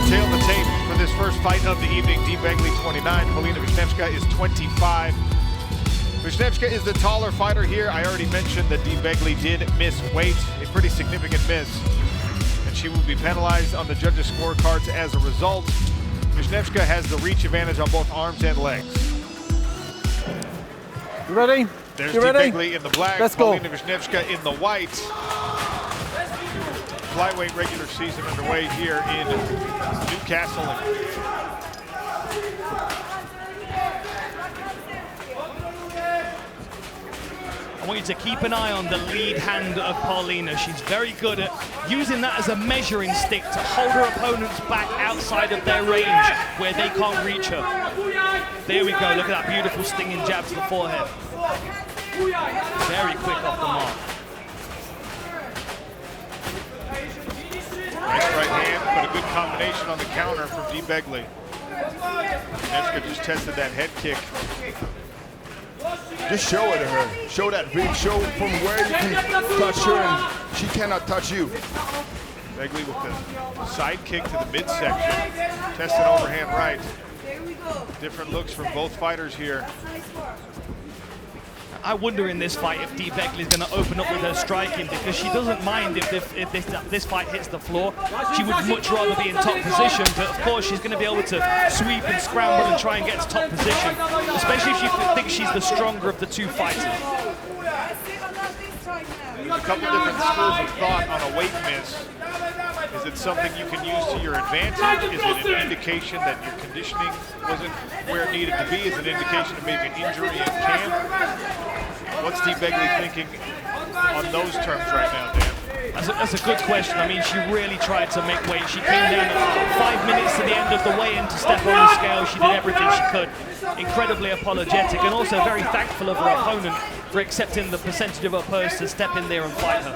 tail the tape for this first fight of the evening. Dee Begley 29, Paulina Wiśniewska is 25. Wiśniewska is the taller fighter here. I already mentioned that Dee Begley did miss weight, a pretty significant miss, and she will be penalized on the judges' scorecards as a result. Wiśniewska has the reach advantage on both arms and legs. You ready? There's Dee Begley in the black, Let's go. Paulina Wiśniewska in the white. Flyweight regular season underway here in Newcastle. I want you to keep an eye on the lead hand of Paulina. She's very good at using that as a measuring stick to hold her opponents back outside of their range where they can't reach her. There we go, look at that beautiful stinging jab to the forehead. Very quick off the mark. Nice right hand, but a good combination on the counter from Dee Begley. Wiśniewska just tested that head kick. Just show it to her. Show that reach. Show from where you can touch her and she cannot touch you. Begley with the side kick to the midsection. Tested overhand right. Different looks from both fighters here. I wonder in this fight if Dee Begley is going to open up with her striking, because she doesn't mind if this fight hits the floor. She would much rather be in top position, but of course she's going to be able to sweep and scramble and try and get to top position, especially if she thinks she's the stronger of the two fighters. There's a couple different schools of thought on a weight miss. Is it something you can use to your advantage? Is it an indication that your conditioning wasn't where it needed to be? Is it an indication of maybe an injury in camp? What's Dee Begley thinking on those terms right now, Dan? That's a good question. I mean, she really tried to make weight. She came down at 5 minutes to the end of the weigh-in to step on the scale. She did everything she could. Incredibly apologetic and also very thankful of her opponent for accepting the percentage of her purse to step in there and fight her.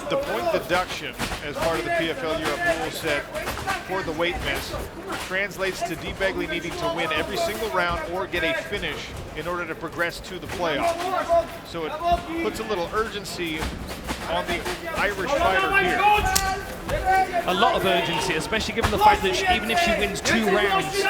The point deduction as part of the PFL Europe rule set for the weight miss translates to Dee Begley needing to win every single round or get a finish in order to progress to the playoff. So it puts a little urgency on the Irish fighter here. A lot of urgency, especially given the fact that even if she wins 2 rounds,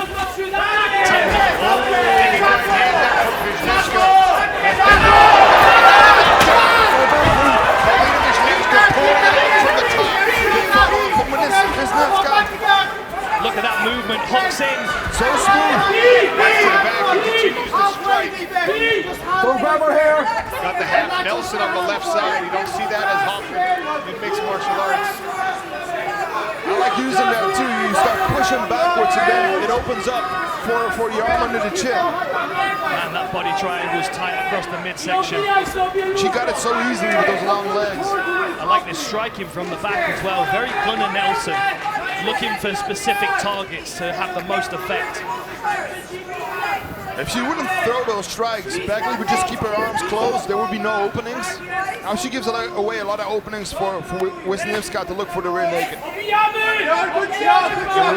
look at that movement, hooks in. So smooth. Back to the back, he continues to strike. Don't grab her hair. Got the half Nelson on the left side. You don't see that as often in mixed martial arts. I like using that too. You start pushing backwards and then it opens up for your arm under the chin. And that body triangle was tight across the midsection. She got it so easily with those long legs. I like this striking from the back as well. Very Gunnar Nelson, looking for specific targets to have the most effect. If she wouldn't throw those strikes, Begley would just keep her arms closed. There would be no openings. Now she gives away a lot of openings for Wiśniewska to look for the rear naked.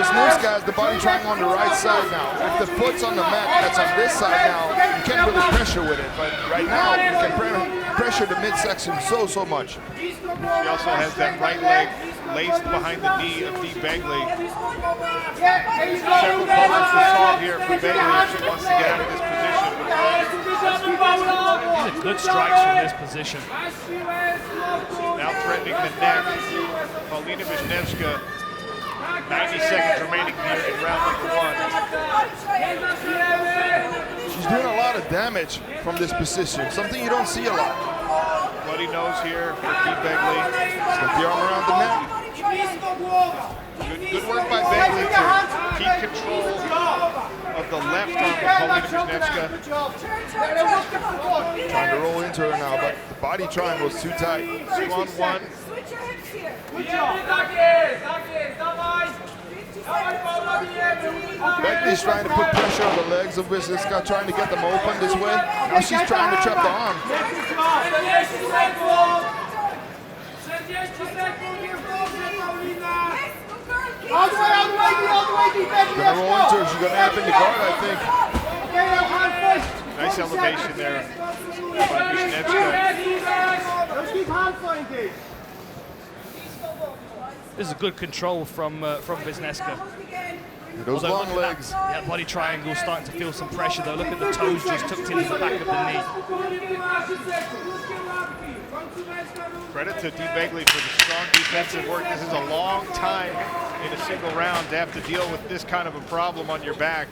Wiśniewska has the body triangle on the right side now. If the foot's on the mat, that's on this side now. You can't really pressure with it, but right now you can pressure the midsection so much. She also has that right leg laced behind the knee of Dee Begley. Several problems to solve here for Begley if she wants to get out of this position. These are good strikes from this position. Now threatening the neck. Paulina Wiśniewska, 90 seconds remaining here in round number 1. She's doing a lot of damage from this position, something you don't see a lot. Bloody nose here for Dee Begley. Slip the arm around the neck. Good work by Begley to keep control of the left arm of Paulina Wiśniewska. Trying to roll into her now, but the body triangle is too tight. Swan 1. Begley's trying to put pressure on the legs of Wiśniewska, trying to get them open this way. Now she's trying to trap the arm. She's gonna roll into her. She's gonna end up in the guard, I think. Nice elevation there by Wiśniewska. This is a good control from Wiśniewska. Those long legs. Yeah, body triangle starting to feel some pressure though. Look at the toes just tucked into the back of the knee. Credit to Dee Begley for the strong defensive work. This is a long time in a single round to have to deal with this kind of a problem on your back.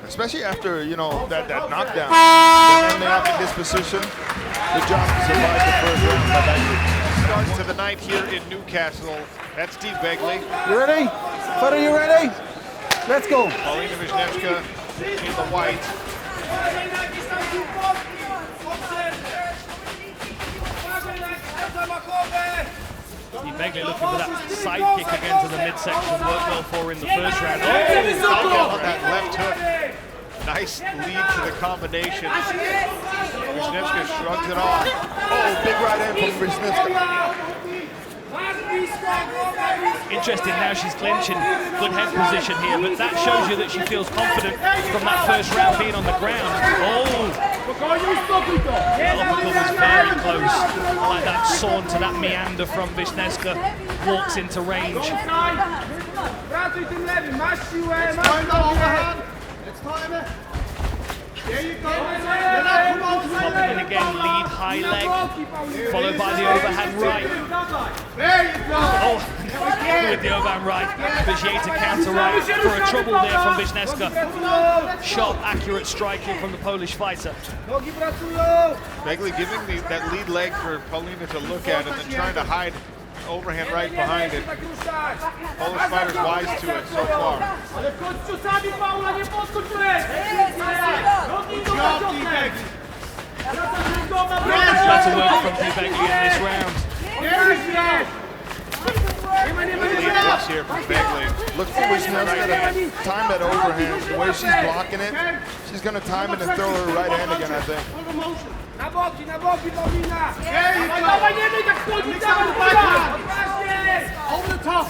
Especially after, you know, that knockdown. They're ending up in this position. Good job to survive the first round by Begley. Starts to the night here in Newcastle. That's Dee Begley. You ready? Fighter, you ready? Let's go. Paulina Wiśniewska in the white. Dee Begley looking for that side kick again to the midsection. Worked well for her in the first round. Oh, on that left hook. Nice lead to the combination. Wiśniewska shrugs it off. Oh, big right hand from Wiśniewska. Interesting now she's clinching, good head position here, but that shows you that she feels confident from that first round being on the ground. Oh! That uppercut was very close. I like that sawn to that meander from Wiśniewska. Walks into range. Popping in again, lead high leg, followed by the overhand right. Oh, with the overhand right, Vijay counter right for a trouble there from Wiśniewska. Sharp, accurate striking from the Polish fighter. Begley giving that lead leg for Paulina to look at and then trying to hide overhand right behind it. Polish fighter's wise to it so far. Lots of work from Dee Begley in this round. Lead hits here from Begley. Look for Wiśniewska to time that overhand. The way she's blocking it, she's going to time it and throw her right hand again, I think. Na boki, Paulina! Over the top!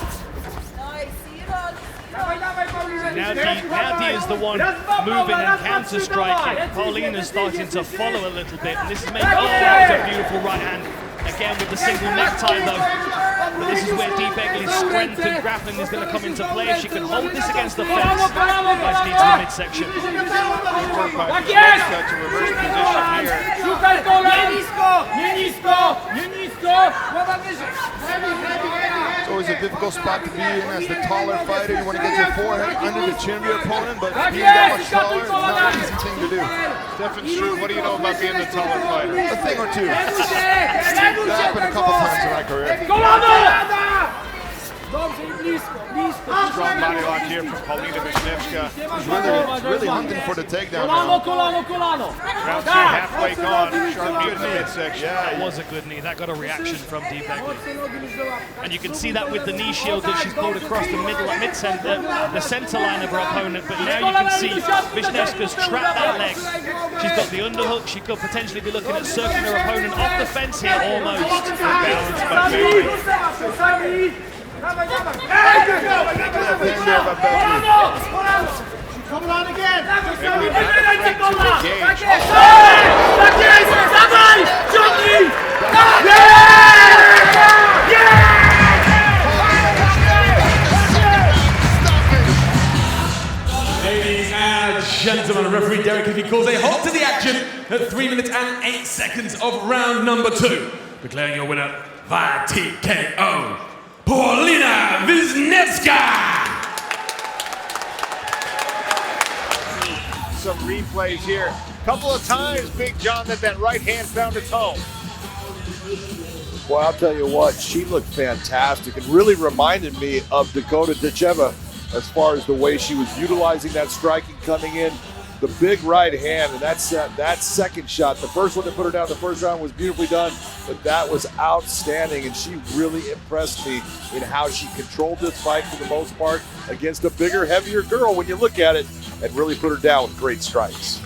Now Dee is the one moving and counter-striking. Paulina's starting to follow a little bit, and this is making, oh, that was a beautiful right hand. Again with the single necktie though. But this is where Dee Begley's strength and grappling is going to come into play. If she can hold this against the fence, nice knee to the midsection. Good work by Wiśniewska to reverse position here. It's always a difficult spot to be in as the taller fighter. You want to get your forehead under the chin of your opponent, but being that much taller is not an easy thing to do. Stefan Struve, what do you know about being the taller fighter? A thing or two. That happened a couple times in my career. Strong body lock here from Paulina Wiśniewska. He's really hunting for the takedown now. Round two halfway gone. Sharp knee in the midsection. That was a good knee. That got a reaction from Dee Begley. And you can see that with the knee shield that she's pulled across the middle, mid-center, the center line of her opponent. But now you can see Wiśniewska's trapped that leg. She's got the underhook. She could potentially be looking at circling her opponent off the fence here, almost. Balanced by Begley. Coming on again! Begley not afraid to engage. Ladies and gentlemen, referee Derek Hickey calls a halt to the action at 3 minutes and 8 seconds of round number 2. Declaring your winner via TKO, Paulina Wiśniewska! Some replays here. Couple of times, Big John, that right hand found its home. Well, I'll tell you what, she looked fantastic and really reminded me of Dakota Ditcheva as far as the way she was utilizing that striking coming in. The big right hand, and that second shot, the first one that put her down the first round was beautifully done, but that was outstanding, and she really impressed me in how she controlled this fight for the most part against a bigger, heavier girl when you look at it, and really put her down with great strikes.